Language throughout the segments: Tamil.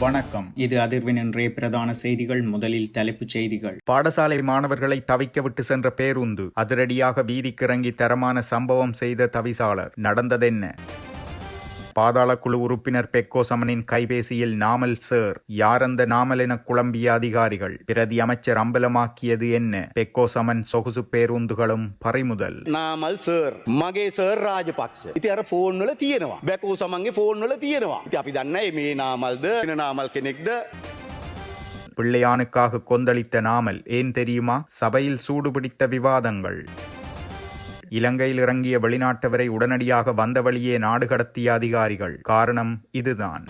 வணக்கம். இது அதிர்வின் இன்றைய பிரதான செய்திகள். முதலில் தலைப்புச் செய்திகள். பாடசாலை மாணவர்களை தவிக்க விட்டு சென்ற பேருந்து அதிரடியாக வீதிக்கிறங்கி தரமான சம்பவம் செய்த தவிசாளர். நடந்ததென்ன? பாதாள குழு உறுப்பினர் பெக்கோ சமனின் கைபேசியில் நாமல் சார். யார் அந்த நாமல் என குழம்பிய அதிகாரிகள். பிரதி அமைச்சர் அம்பலமாக்கியது என்ன? பெக்கோ சமன் சொகுசு பேருந்துகளும் பறிமுதல். නාමල් සර් මගේ සර් රාජපක්ෂ. ඉතින් අර ෆෝන් වල තියෙනවා. බැකෝ සමන්ගේ ෆෝන් වල තියෙනවා. ඉතින් අපි දන්නේ මේ නාමල්ද වෙන නාමල් කෙනෙක්ද? பிள்ளையானுக்காக கொந்தளித்த நாமல் ஏன் தெரியுமா? சபையில் சூடுபிடித்த விவாதங்கள். இலங்கையில் இறங்கிய வெளிநாட்டவரை உடனடியாக வந்த வழியே நாடு கடத்திய அதிகாரிகள். காரணம் இதுதான்.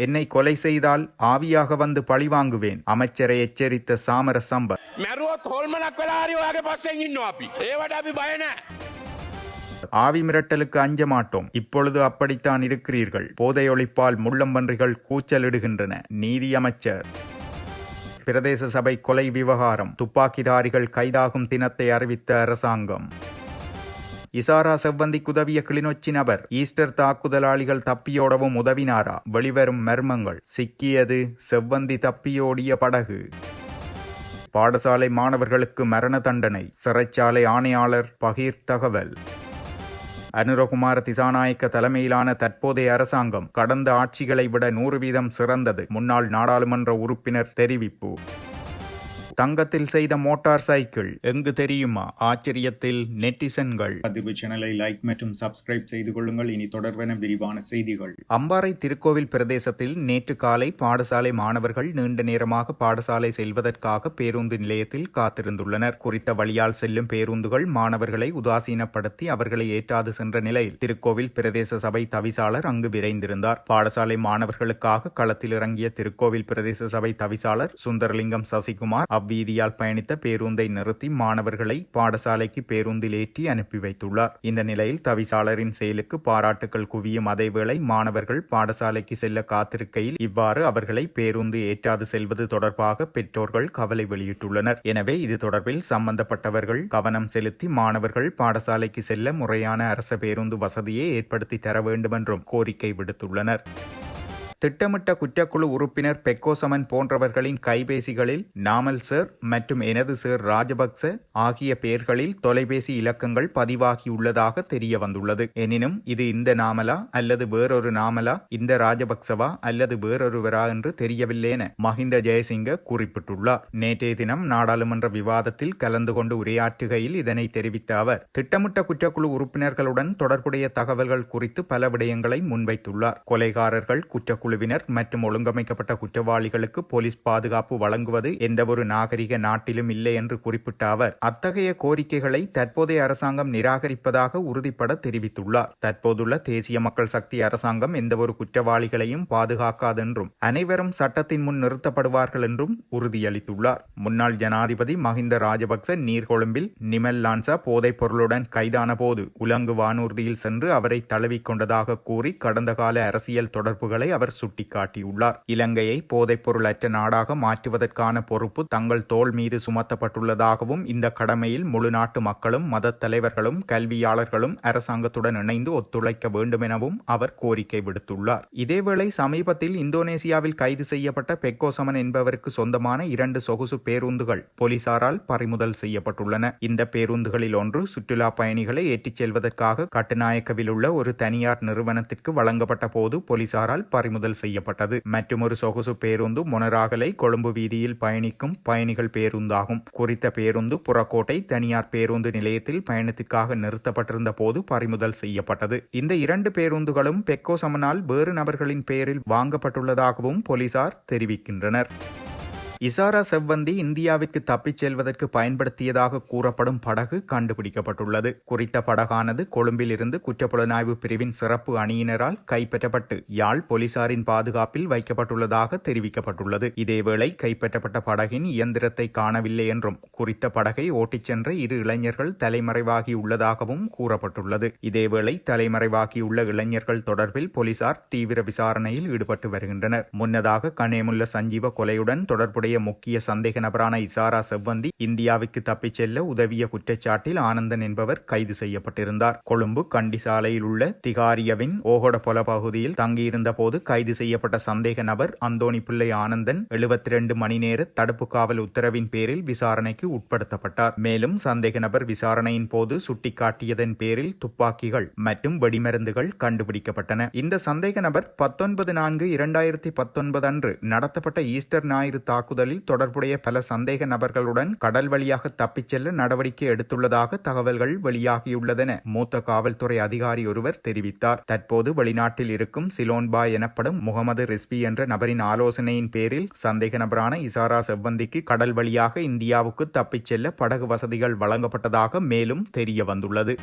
என்னை கொலை செய்தால் ஆவியாக வந்து பழி வாங்குவேன். அமைச்சரை எச்சரித்த சாமர சம்பத். ஆவி மிரட்டலுக்கு அஞ்ச மாட்டோம். இப்பொழுது அப்படித்தான் இருக்கிறீர்கள். போதை ஒழிப்பால் முள்ளம்பன்றிகள் கூச்சலிடுகின்றன. நீதி அமைச்சர். பிரதேச சபை கொலை விவகாரம். துப்பாக்கிதாரிகள் கைதாகும் தினத்தை அறிவித்த அரசாங்கம். இசாரா செவ்வந்திக்கு உதவிய கிளிநொச்சி நபர். ஈஸ்டர் தாக்குதலாளிகள் தப்பியோடவும் உதவினாரா? வெளிவரும் மர்மங்கள். சிக்கியது செவ்வந்தி தப்பியோடிய படகு. பாடசாலை மாணவர்களுக்கு மரண தண்டனை. சிறைச்சாலை ஆணையாளர் பகீர் தகவல். அனுரகுமார திசாநாயக்க தலைமையிலான தற்போதைய அரசாங்கம் கடந்த ஆட்சிகளை விட 100% சிறந்தது. முன்னாள் நாடாளுமன்ற உறுப்பினர் தெரிவிப்பு. தங்கத்தில் செய்த மோட்டார் சைக்கிள் எங்கு தெரியுமா? ஆச்சரியத்தில் நெட்டிசன்கள். அதிர்வு சேனலை லைக் மற்றும் சப்ஸ்கிரைப் செய்து கொள்ளுங்கள். இனி தொடர்வென விரிவான செய்திகள். அம்பாறை திருக்கோவில் பிரதேசத்தில் நேற்று காலை பாடசாலை மாணவர்கள் நீண்ட நேரமாக பாடசாலை செல்வதற்காக பேருந்து நிலையத்தில் காத்திருந்துள்ளனர். குறித்த வழியால் செல்லும் பேருந்துகள் மாணவர்களை உதாசீனப்படுத்தி அவர்களை ஏற்றாது சென்ற நிலையில் திருக்கோவில் பிரதேச சபை தவிசாளர் அங்கு விரைந்திருந்தார். பாடசாலை மாணவர்களுக்காக களத்தில் இறங்கிய திருக்கோவில் பிரதேச சபை தவிசாளர் சுந்தரலிங்கம் சசிகுமார் வீதியால் பயணித்த பேருந்தை நிறுத்தி மாணவர்களை பாடசாலைக்கு பேருந்தில் ஏற்றி அனுப்பி வைத்துள்ளார். இந்த நிலையில் தவிசாளரின் செயலுக்கு பாராட்டுகள் குவியும் அதேவேளை மாணவர்கள் பாடசாலைக்கு செல்ல காத்திருக்கையில் இவ்வாறு அவர்களை பேருந்து ஏற்றாது செல்வது தொடர்பாக பெற்றோர்கள் கவலை வெளியிட்டுள்ளனர். எனவே இது தொடர்பில் சம்பந்தப்பட்டவர்கள் கவனம் செலுத்தி மாணவர்கள் பாடசாலைக்கு செல்ல முறையான அரச பேருந்து வசதியை ஏற்படுத்தி தர வேண்டும் என்றும் கோரிக்கை விடுத்துள்ளனர். திட்டமிட்ட குற்றக்குழு உறுப்பினர் பெக்கோ சமன் போன்றவர்களின் கைபேசிகளில் நாமல் சார் மற்றும் எனது சார் ராஜபக்ச ஆகிய பெயர்களில் தொலைபேசி இலக்கங்கள் பதிவாகியுள்ளதாக தெரிய வந்துள்ளது. எனினும் இது இந்த நாமலா அல்லது வேறொரு நாமலா, இந்த ராஜபக்சவா அல்லது வேறொருவரா என்று தெரியவில்லை என மஹிந்த ஜெயசிங்க குறிப்பிட்டுள்ளார். நேற்றைய தினம் நாடாளுமன்ற விவாதத்தில் கலந்து கொண்டு உரையாற்றுகையில் இதனை தெரிவித்த அவர் திட்டமிட்ட குற்றக்குழு உறுப்பினர்களுடன் தொடர்புடைய தகவல்கள் குறித்து பல விடயங்களை முன்வைத்துள்ளார். கொலைகாரர்கள், குற்றக்குழுவினர் மற்றும் ஒழுங்கமைக்கப்பட்ட குற்றவாளிகளுக்கு போலீஸ் பாதுகாப்பு வழங்குவது எந்தவொரு நாகரிக நாட்டிலும் இல்லை என்று குறிப்பிட்ட அவர் அத்தகைய கோரிக்கைகளை தற்போதைய அரசாங்கம் நிராகரிப்பதாக உறுதிப்பட தெரிவித்துள்ளார். தற்போதுள்ள தேசிய மக்கள் சக்தி அரசாங்கம் எந்தவொரு குற்றவாளிகளையும் பாதுகாக்காது என்றும் அனைவரும் சட்டத்தின் முன் நிறுத்தப்படுவார்கள் என்றும் உறுதியளித்துள்ளார். முன்னாள் ஜனாதிபதி மஹிந்த ராஜபக்ச நீர்கொழும்பில் நிமல் லான்சா போதைப் பொருளுடன் கைதான போது உலங்கு வானூர்தியில் சென்று அவரை தழுவிக்கொண்டதாக கூறி கடந்த கால அரசியல் தொடர்புகளை அவர் சுட்டிக்காட்டியுள்ளார். இலங்கையை போதைப்பொருள் அற்ற நாடாக மாற்றுவதற்கான பொறுப்பு தங்கள் தோள் மீது சுமத்தப்பட்டுள்ளதாகவும் இந்த கடமையில் முழு நாட்டு மக்களும் மத தலைவர்களும் கல்வியாளர்களும் அரசாங்கத்துடன் இணைந்து ஒத்துழைக்க வேண்டும் எனவும் அவர் கோரிக்கை விடுத்துள்ளார். இதேவேளை சமீபத்தில் இந்தோனேசியாவில் கைது செய்யப்பட்ட பெக்கோ சமன் என்பவருக்கு சொந்தமான 2 சொகுசு பேருந்துகள் போலீசாரால் பறிமுதல் செய்யப்பட்டுள்ளன. இந்த பேருந்துகளில் ஒன்று சுற்றுலா பயணிகளை ஏற்றிச் செல்வதற்காக கட்டுநாயக்கவில் உள்ள ஒரு தனியார் நிறுவனத்திற்கு வழங்கப்பட்ட போது போலீசாரால் பறிமுதல் செய்யப்பட்டது. மற்றொரு சொகுசு பேருந்து மொனராகலை கொழும்பு வீதியில் பயணிக்கும் பயணிகள் பேருந்தாகும். குறித்த பேருந்து புறக்கோட்டை தனியார் பேருந்து நிலையத்தில் பயணத்திற்காக நிறுத்தப்பட்டிருந்த போது பறிமுதல் செய்யப்பட்டது. இந்த 2 பேருந்துகளும் பெக்கோ சமனால் வேறு நபர்களின் பெயரில் வாங்கப்பட்டுள்ளதாகவும் போலீசார் தெரிவிக்கின்றனர். இசாரா செவ்வந்தி இந்தியாவிற்கு தப்பிச் செல்வதற்கு பயன்படுத்தியதாக கூறப்படும் படகு கண்டுபிடிக்கப்பட்டுள்ளது. குறித்த படகானது கொழும்பில் இருந்து குற்றப்புலனாய்வு பிரிவின் சிறப்பு அணியினரால் கைப்பற்றப்பட்டு யாழ் போலீசாரின் பாதுகாப்பில் வைக்கப்பட்டுள்ளதாக தெரிவிக்கப்பட்டுள்ளது. இதேவேளை கைப்பற்றப்பட்ட படகின் இயந்திரத்தை காணவில்லை என்றும் குறித்த படகை ஓட்டிச் சென்ற 2 இளைஞர்கள் தலைமறைவாகியுள்ளதாகவும் கூறப்பட்டுள்ளது. இதேவேளை தலைமறைவாகியுள்ள இளைஞர்கள் தொடர்பில் போலீசார் தீவிர விசாரணையில் ஈடுபட்டு வருகின்றனர். முன்னதாக கனேமுல்ல சஞ்சீவ கொலையுடன் தொடர்புடைய தொடர்புடைய முக்கிய சந்தேக நபரான இசாரா செவ்வந்தி இந்தியாவுக்கு தப்பிச் செல்ல உதவிய குற்றச்சாட்டில் ஆனந்தன் என்பவர் கைது செய்யப்பட்டிருந்தார். கொழும்பு கண்டி சாலையில் உள்ள திகாரியவின் ஓகொடபொல பகுதியில் தங்கியிருந்த போது கைது செய்யப்பட்ட சந்தேக நபர் அந்தோணி பிள்ளை ஆனந்தன் 72 மணி நேர தடுப்பு காவல் உத்தரவின் பேரில் விசாரணைக்கு உட்படுத்தப்பட்டார். மேலும் சந்தேக நபர் விசாரணையின் போது சுட்டிக்காட்டியதன் பேரில் துப்பாக்கிகள் மற்றும் வெடிமருந்துகள் கண்டுபிடிக்கப்பட்டன. இந்த சந்தேக நபர் 19/4/2019 அன்று நடத்தப்பட்ட ஈஸ்டர் ஞாயிறு தாக்குதலில் தொடர்புடைய பல சந்தேக நபர்களுடன் கடல் வழியாக தப்பிச் செல்ல நடவடிக்கை எடுத்துள்ளதாக தகவல்கள் வெளியாகியுள்ளதென மூத்த காவல்துறை அதிகாரி ஒருவர் தெரிவித்தார். தற்போது வெளிநாட்டில் இருக்கும் சிலோன்பாய் எனப்படும் முகமது ரிஸ்வி என்ற நபரின் ஆலோசனையின் பேரில் சந்தேக நபரான இசாரா செவ்வந்திக்கு கடல் வழியாக இந்தியாவுக்கு தப்பிச் செல்ல படகு வசதிகள் வழங்கப்பட்டதாக மேலும் தெரிய வந்துள்ளது.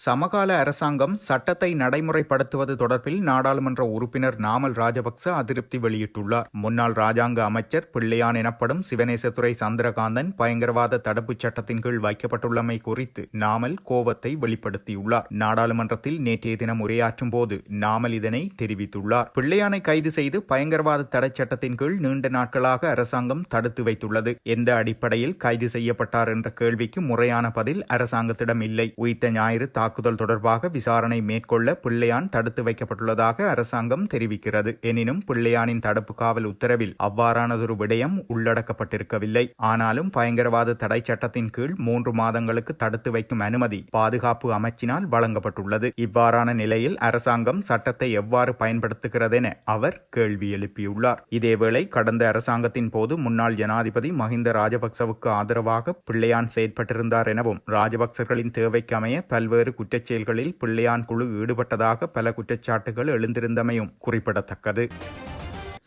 சமகால அரசாங்கம் சட்டத்தை நடைமுறைப்படுத்துவது தொடர்பில் நாடாளுமன்ற உறுப்பினர் நாமல் ராஜபக்ச அதிருப்தி வெளியிட்டுள்ளார். முன்னாள் ராஜாங்க அமைச்சர் பிள்ளையான் எனப்படும் சிவனேசதுரை சந்திரகாந்தன் பயங்கரவாத தடுப்புச் சட்டத்தின் கீழ் வைக்கப்பட்டுள்ளமை குறித்து நாமல் கோபத்தை வெளிப்படுத்தியுள்ளார். நாடாளுமன்றத்தில் நேற்றைய தினம் உரையாற்றும் போது நாமல் இதனை தெரிவித்துள்ளார். பிள்ளையானை கைது செய்து பயங்கரவாத தடை சட்டத்தின் கீழ் நீண்ட நாட்களாக அரசாங்கம் தடுத்து வைத்துள்ளது. எந்த அடிப்படையில் கைது செய்யப்பட்டார் என்ற கேள்விக்கு முறையான பதில் அரசாங்கத்திடம் இல்லை. உயிர்த்த ஞாயிறு தாக்குதல் தொடர்பாக விசாரணை மேற்கொள்ள பிள்ளையான் தடுத்து வைக்கப்பட்டுள்ளதாக அரசாங்கம் தெரிவிக்கிறது. எனினும் பிள்ளையானின் தடுப்பு காவல் உத்தரவில் அவ்வாறானதொரு விடயம் உள்ளடக்கப்பட்டிருக்கவில்லை. ஆனாலும் பயங்கரவாத தடை சட்டத்தின் கீழ் 3 மாதங்களுக்கு தடுத்து வைக்கும் அனுமதி பாதுகாப்பு அமைச்சினால் வழங்கப்பட்டுள்ளது. இவ்வாறான நிலையில் அரசாங்கம் சட்டத்தை எவ்வாறு பயன்படுத்துகிறது என அவர் கேள்வி எழுப்பியுள்ளார். இதேவேளை கடந்த அரசாங்கத்தின் போது முன்னாள் ஜனாதிபதி மஹிந்த ராஜபக்சவுக்கு ஆதரவாக பிள்ளையான் செயற்பட்டிருந்தார் எனவும் ராஜபக்சர்களின் தேவைக்கு அமைய பல்வேறு குற்றச்செயல்களில் பிள்ளையான் குழு ஈடுபட்டதாக பல குற்றச்சாட்டுகள் எழுந்திருந்தமையும் குறிப்பிடத்தக்கது.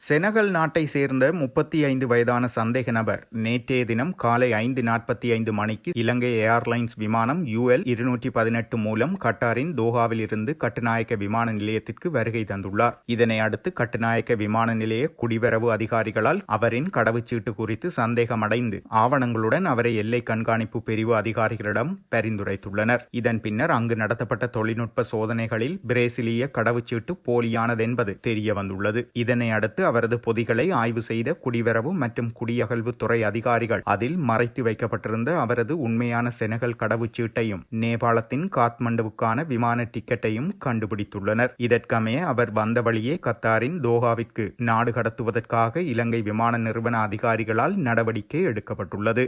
செனகல் நாட்டை சேர்ந்த 35 வயதான சந்தேக நபர் நேற்றைய தினம் காலை 5:45 மணிக்கு இலங்கை ஏர்லைன்ஸ் விமானம் UL 218 மூலம் கட்டாரின் தோஹாவில் இருந்து கட்டுநாயக்க விமான நிலையத்திற்கு வருகை தந்துள்ளார். இதனை அடுத்து கட்டுநாயக்க விமான நிலைய குடிவரவு அதிகாரிகளால் அவரின் கடவுச்சீட்டு குறித்து சந்தேகமடைந்து ஆவணங்களுடன் அவரை எல்லை கண்காணிப்பு பிரிவு அதிகாரிகளிடம் பரிந்துரைத்துள்ளனர். இதன் பின்னர் அங்கு நடத்தப்பட்ட தொழில்நுட்ப சோதனைகளில் பிரேசிலிய கடவுச்சீட்டு போலியானதென்பது தெரிய வந்துள்ளது. இதனை அடுத்து அவரது பொதிகளை ஆய்வு செய்த குடிவரவு மற்றும் குடியகல்வு துறை அதிகாரிகள் அதில் மறைத்து வைக்கப்பட்டிருந்த அவரது உண்மையான செனகல் கடவுச்சீட்டையும் நேபாளத்தின் காத்மண்டுவுக்கான விமான டிக்கெட்டையும் கண்டுபிடித்துள்ளனர். இதற்கமைய அவர் வந்த வழியே கத்தாரின் தோஹாவிற்கு நாடு கடத்துவதற்காக இலங்கை விமான நிறுவன அதிகாரிகளால் நடவடிக்கை எடுக்கப்பட்டுள்ளது.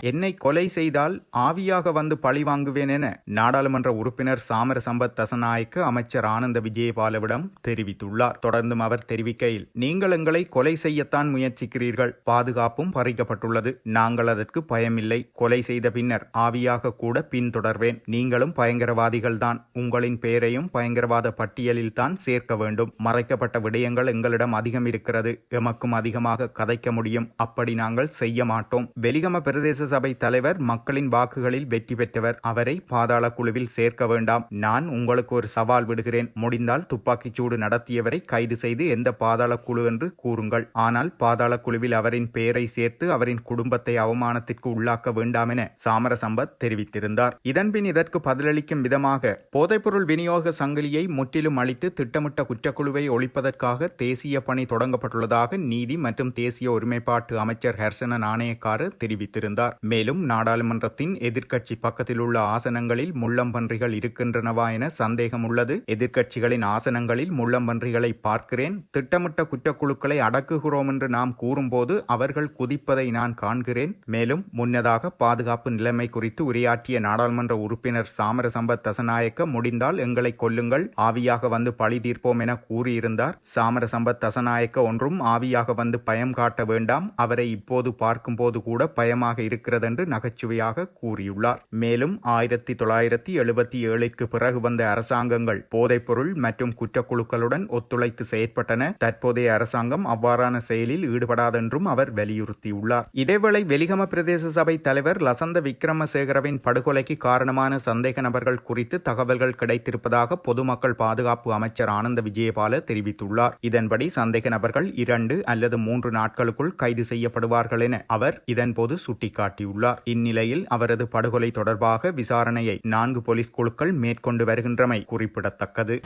என்னை கொலை செய்தால் ஆவியாக வந்து பழி வாங்குவேன் என நாடாளுமன்ற உறுப்பினர் சாமர சம்பத் தசநாயக்க அமைச்சர் ஆனந்த விஜயபாலவிடம் தெரிவித்துள்ளார். தொடர்ந்தும் அவர் தெரிவிக்கையில், நீங்கள் எங்களை கொலை செய்யத்தான் முயற்சிக்கிறீர்கள். பாதுகாப்பும் பறிக்கப்பட்டுள்ளது. நாங்கள் அதற்கு பயமில்லை. கொலை செய்த பின்னர் ஆவியாக கூட பின்தொடர்வேன். நீங்களும் பயங்கரவாதிகள் தான். உங்களின் பெயரையும் பயங்கரவாத பட்டியலில் தான் சேர்க்க வேண்டும். மறைக்கப்பட்ட விடயங்கள் எங்களிடம் அதிகம் இருக்கிறது. எமக்கும் அதிகமாக கதைக்க முடியும். அப்படி நாங்கள் செய்ய மாட்டோம். வெலிகம பிரதேச சபை தலைவர் மக்களின் வாக்குகளில் வெற்றி பெற்றவர். அவரை பாதாள குழுவில் சேர்க்க வேண்டாம். நான் உங்களுக்கு ஒரு சவால் விடுகிறேன். முடிந்தால் துப்பாக்கிச்சூடு நடத்தியவரை கைது செய்து எந்த பாதாள குழு என்று கூறுங்கள். ஆனால் பாதாள குழுவில் அவரின் பெயரை சேர்த்து அவரின் குடும்பத்தை அவமானத்திற்கு உள்ளாக்க வேண்டாம் என சாமர சம்பத் தெரிவித்திருந்தார். இதன்பின் இதற்கு பதிலளிக்கும் விதமாக போதைப்பொருள் விநியோக சங்கிலியை முற்றிலும் அழித்து திட்டமிட்ட குற்றக்குழுவை ஒழிப்பதற்காக தேசிய பணி தொடங்கப்பட்டுள்ளதாக நீதி மற்றும் தேசிய ஒருமைப்பாட்டு அமைச்சர் ஹர்ஷன நாணயக்கார தெரிவித்திருந்தார். மேலும் நாடாளுமன்றத்தின் எதிர்க்கட்சி பக்கத்தில் உள்ள ஆசனங்களில் முள்ளம்பன்றிகள் இருக்கின்றனவா என சந்தேகம் உள்ளது. எதிர்க்கட்சிகளின் ஆசனங்களில் முள்ளம்பன்றிகளை பார்க்கிறேன். திட்டமிட்ட குற்றக்குழுக்களை அடக்குகிறோம் என்று நாம் கூறும்போது அவர்கள் குதிப்பதை நான் காண்கிறேன். மேலும் முன்னதாக பாதுகாப்பு நிலைமை குறித்து உரையாற்றிய நாடாளுமன்ற உறுப்பினர் சாமர சம்பத் தசநாயக்க முடிந்தால் எங்களை கொல்லுங்கள், ஆவியாக வந்து பழி தீர்ப்போம் என கூறியிருந்தார். சாமர சம்பத் தசநாயக்க ஒன்றும் ஆவியாக வந்து பயம் காட்ட வேண்டாம். அவரை இப்போது பார்க்கும்போது கூட பயமாக இருக்கிறது என்று நகைச்சுவையாக கூறியுள்ளார். மேலும் 1977க்கு பிறகு வந்த அரசாங்கங்கள் போதைப்பொருள் மற்றும் குற்றக்குழுக்களுடன் ஒத்துழைத்து செயற்பட்டன. தற்போதைய அரசாங்கம் அவ்வாறான செயலில் ஈடுபடாதென்றும் அவர் வலியுறுத்தியுள்ளார். இதேவேளை வெலிகம பிரதேச சபை தலைவர் லசந்த விக்ரமசேகரவின் படுகொலைக்கு காரணமான சந்தேக நபர்கள் குறித்து தகவல்கள் கிடைத்திருப்பதாக பொதுமக்கள் பாதுகாப்பு அமைச்சர் ஆனந்த விஜயபால தெரிவித்துள்ளார். இதன்படி சந்தேக நபர்கள் 2 அல்லது 3 நாட்களுக்குள் கைது செய்யப்படுவார்கள் என அவர் இதன்போது சுட்டிக்காட்டியுள்ளார். இந்நிலையில் அவரது படுகொலை தொடர்பாக விசாரணையை 4 போலீஸ் குழுக்கள் மேற்கொண்டு வருகின்றமை குறிப்பிடத்தக்கது.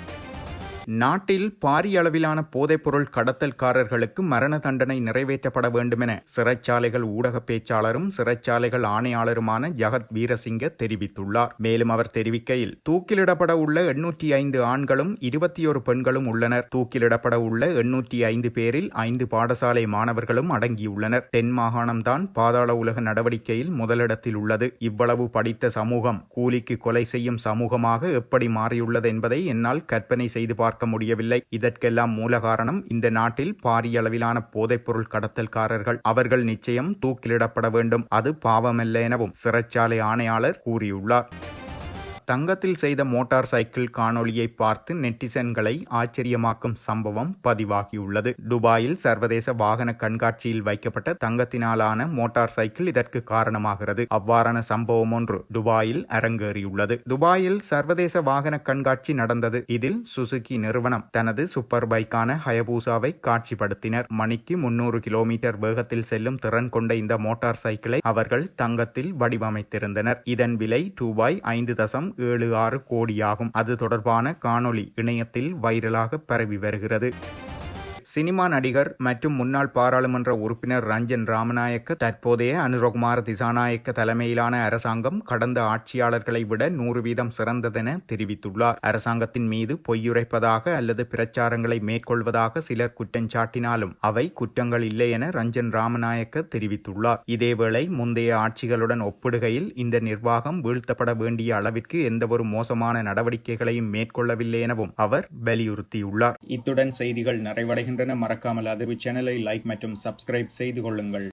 நாட்டில் பாரிய அளவிலான போதைப்பொருள் கடத்தல்காரர்களுக்கு மரண தண்டனை நிறைவேற்றப்பட வேண்டுமென சிறைச்சாலைகள் ஊடக பேச்சாளரும் சிறைச்சாலைகள் ஆணையாளருமான ஜகத் வீரசிங்க தெரிவித்துள்ளார். மேலும் அவர் தெரிவிக்கையில், தூக்கிலிடப்பட உள்ள 805 ஆண்களும் 21 பெண்களும் உள்ளனர். தூக்கிலிடப்பட உள்ள 805 பேரில் 5 பாடசாலை மாணவர்களும் அடங்கியுள்ளனர். தென் மாகாணம்தான் பாதாள உலக நடவடிக்கையில் முதலிடத்தில் உள்ளது. இவ்வளவு படித்த சமூகம் கூலிக்கு கொலை செய்யும் சமூகமாக எப்படி மாறியுள்ளது என்பதை என்னால் கற்பனை செய்து பார்க்க முடியவில்லை. இதற்கெல்லாம் மூல காரணம் இந்த நாட்டில் பாரிய அளவிலான போதைப்பொருள் கடத்தல்காரர்கள். அவர்கள் நிச்சயம் தூக்கிலிடப்பட வேண்டும். அது பாவமல்ல எனவும் சிறைச்சாலை ஆணையாளர் கூறியுள்ளார். தங்கத்தில் செய்த மோட்டார் சைக்கிள் காணொளியை பார்த்து நெட்டிசன்களை ஆச்சரியமாக்கும் சம்பவம் பதிவாகியுள்ளது. துபாயில் சர்வதேச வாகன கண்காட்சியில் வைக்கப்பட்ட தங்கத்தினாலான மோட்டார் சைக்கிள் இதற்கு காரணமாகிறது. அவ்வாறான சம்பவம் ஒன்று துபாயில் அரங்கேறியுள்ளது. துபாயில் சர்வதேச வாகன கண்காட்சி நடந்தது. இதில் சுசுகி நிறுவனம் தனது சூப்பர் பைக்கான ஹயபூசாவை காட்சிப்படுத்தினர். மணிக்கு 300 கிலோமீட்டர் வேகத்தில் செல்லும் திறன் கொண்ட இந்த மோட்டார் சைக்கிளை அவர்கள் தங்கத்தில் வடிவமைத்திருந்தனர். இதன் விலை ரூபாய் 5.76 கோடியாகும். அது தொடர்பான காணொளி இணையத்தில் வைரலாக பரவி வருகிறது. சினிமா நடிகர் மற்றும் முன்னாள் பாராளுமன்ற உறுப்பினர் ரஞ்சன் ராமநாயக்க தற்போதைய அனுரகுமார திசாநாயக்க தலைமையிலான அரசாங்கம் கடந்த ஆட்சியாளர்களை விட 100% சிறந்ததென தெரிவித்துள்ளார். அரசாங்கத்தின் மீது பொய்யுரைப்பதாக அல்லது பிரச்சாரங்களை மேற்கொள்வதாக சிலர் குற்றஞ்சாட்டினாலும் அவை குற்றங்கள் இல்லை என ரஞ்சன் ராமநாயக்க தெரிவித்துள்ளார். இதேவேளை முந்தைய ஆட்சிகளுடன் ஒப்பிடுகையில் இந்த நிர்வாகம் வீழ்த்தப்பட வேண்டிய அளவிற்கு எந்தவொரு மோசமான நடவடிக்கைகளையும் மேற்கொள்ளவில்லை எனவும் அவர் வலியுறுத்தியுள்ளார். இத்துடன் செய்திகள் நிறைவடைகின்றன. மறக்காமல் அதிர்வு சேனலை லைக் மற்றும் சப்ஸ்கிரைப் செய்து கொள்ளுங்கள்.